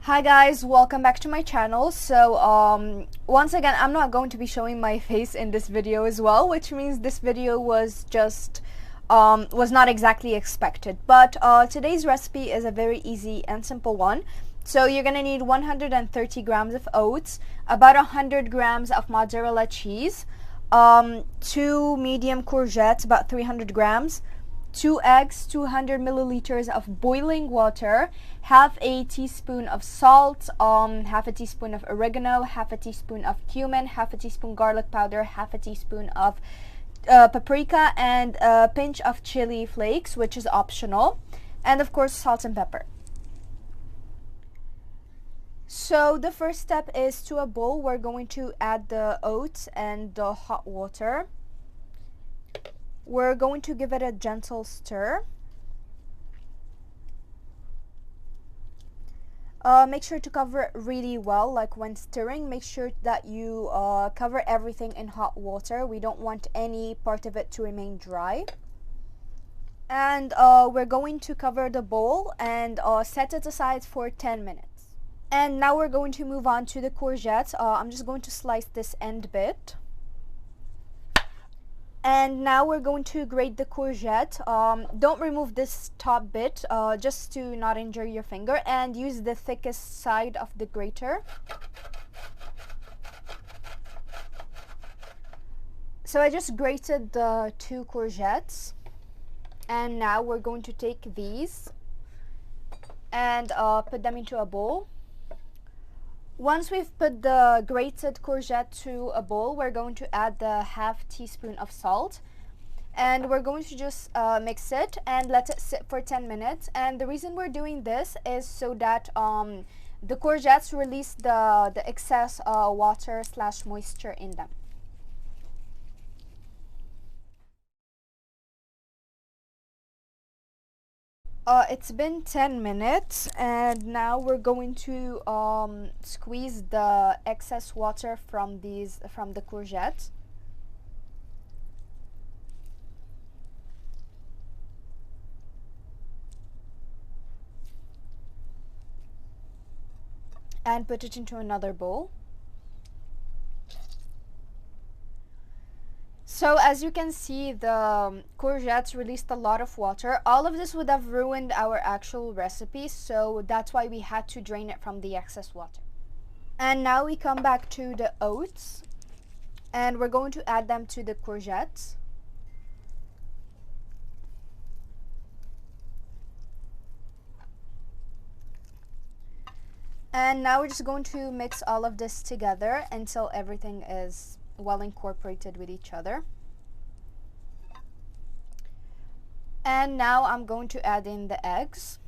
Hi guys, welcome back to my channel. So once again, I'm not going to be showing my face in this video as well, which means this video was just was not exactly expected. But today's recipe is a very easy and simple one. So you're gonna need 130 grams of oats, about 100 grams of mozzarella cheese, 2 medium courgettes, about 300 grams, 2 eggs, 200 milliliters of boiling water, half a teaspoon of salt, half a teaspoon of oregano, half a teaspoon of cumin, half a teaspoon garlic powder, half a teaspoon of paprika, and a pinch of chili flakes, which is optional, and of course salt and pepper. So the first step is, to a bowl we're going to add the oats and the hot water. We're going to give it a gentle stir. Make sure to cover it really well. Like when stirring, make sure that you cover everything in hot water. We don't want any part of it to remain dry. And we're going to cover the bowl and set it aside for 10 minutes. And now we're going to move on to the courgettes. I'm just going to slice this end bit. And now we're going to grate the courgette. Don't remove this top bit, just to not injure your finger, and use the thickest side of the grater. So I just grated the 2 courgettes, and now we're going to take these and put them into a bowl. Once we've put the grated courgette to a bowl, we're going to add the half teaspoon of salt, and we're going to just mix it and let it sit for 10 minutes. And the reason we're doing this is so that the courgettes release the excess water / moisture in them. It's been 10 minutes, and now we're going to squeeze the excess water from the courgettes. And put it into another bowl. So as you can see, the courgettes released a lot of water. All of this would have ruined our actual recipe, so that's why we had to drain it from the excess water. And now we come back to the oats, and we're going to add them to the courgettes. And now we're just going to mix all of this together until everything is well incorporated with each other. And now I'm going to add in the eggs.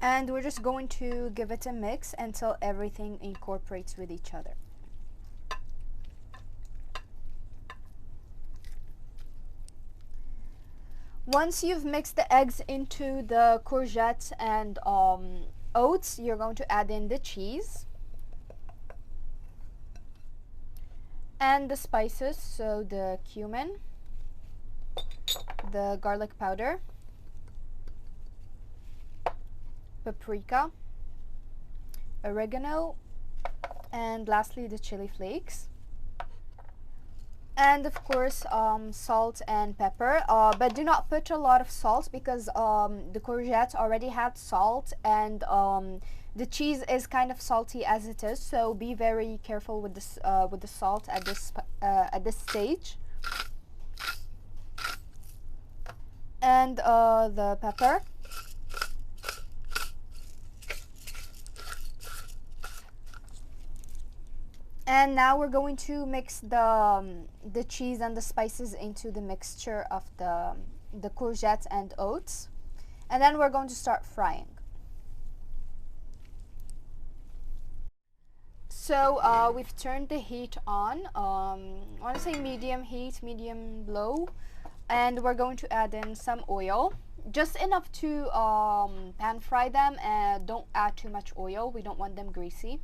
And we're just going to give it a mix until everything incorporates with each other. Once you've mixed the eggs into the courgettes and oats, you're going to add in the cheese and the spices, so the cumin, the garlic powder, paprika, oregano, and lastly the chili flakes. And of course salt and pepper, but do not put a lot of salt because the courgette already had salt, and the cheese is kind of salty as it is, so be very careful with this with the salt at this stage. And the pepper. And now we're going to mix the cheese and the spices into the mixture of the courgette and oats. And then we're going to start frying. So we've turned the heat on. I want to say medium heat, medium low. And we're going to add in some oil. Just enough to pan fry them, and don't add too much oil. We don't want them greasy.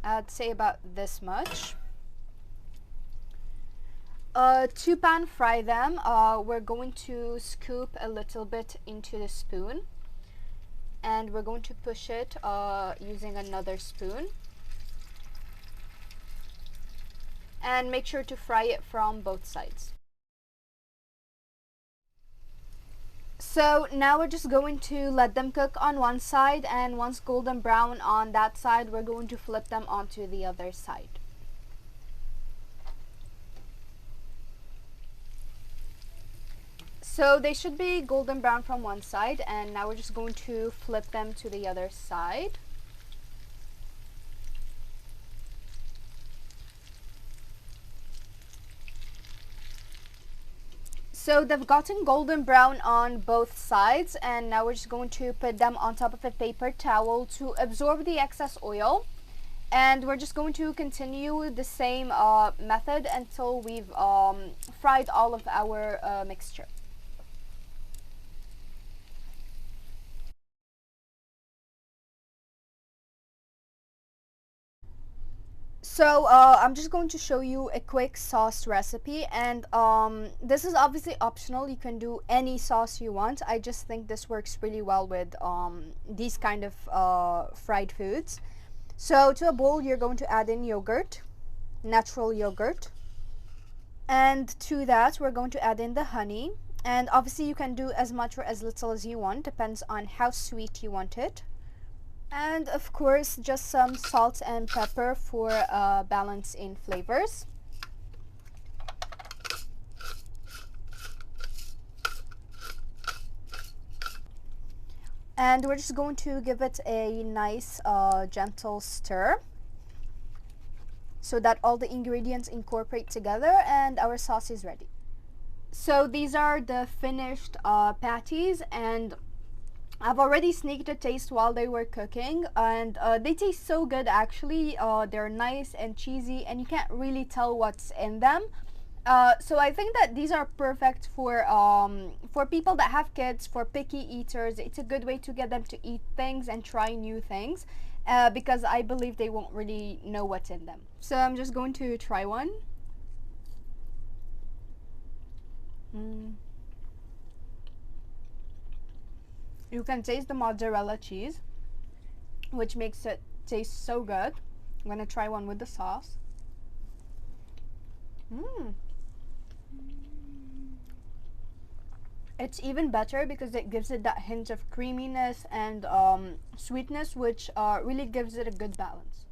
I'd say about this much. To pan fry them, we're going to scoop a little bit into the spoon, and we're going to push it using another spoon. And make sure to fry it from both sides. So now we're just going to let them cook on one side, and once golden brown on that side, we're going to flip them onto the other side. So they should be golden brown from one side, and now we're just going to flip them to the other side. So they've gotten golden brown on both sides, and now we're just going to put them on top of a paper towel to absorb the excess oil. And we're just going to continue the same method until we've fried all of our mixture. So I'm just going to show you a quick sauce recipe, and this is obviously optional. You can do any sauce you want. I just think this works really well with these kind of fried foods. So to a bowl, you're going to add in yogurt, natural yogurt, and to that we're going to add in the honey. And obviously you can do as much or as little as you want, depends on how sweet you want it. And of course, just some salt and pepper for balance in flavors. And we're just going to give it a nice gentle stir so that all the ingredients incorporate together, and our sauce is ready. So these are the finished patties, and I've already sneaked a taste while they were cooking, and they taste so good actually. They're nice and cheesy, and you can't really tell what's in them. So I think that these are perfect for people that have kids, for picky eaters. It's a good way to get them to eat things and try new things, because I believe they won't really know what's in them. So I'm just going to try one. You can taste the mozzarella cheese, which makes it taste so good. I'm gonna try one with the sauce. It's even better because it gives it that hint of creaminess and sweetness, which really gives it a good balance.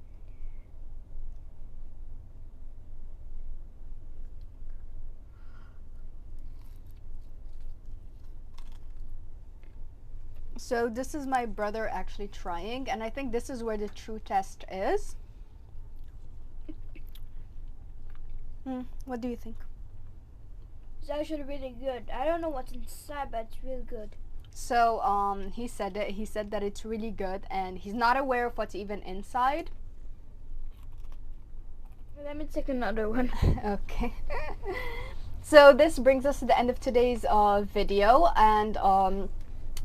So this is my brother actually trying, and I think this is where the true test is. What do you think? It's actually really good. I don't know what's inside, but it's really good. So he said it. He said that it's really good, and he's not aware of what's even inside. Let me take another one. Okay. So this brings us to the end of today's video, and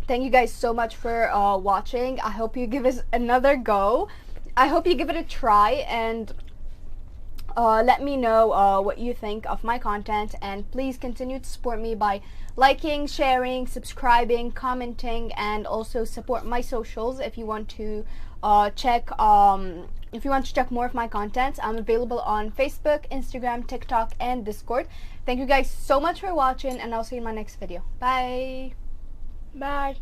thank you guys so much for watching. I hope you give us another go. I hope you give it a try, and let me know what you think of my content, and please continue to support me by liking, sharing, subscribing, commenting, and also support my socials if you want to check more of my content. I'm available on Facebook, Instagram, TikTok, and Discord. Thank you guys so much for watching, and I'll see you in my next video. Bye. Bye.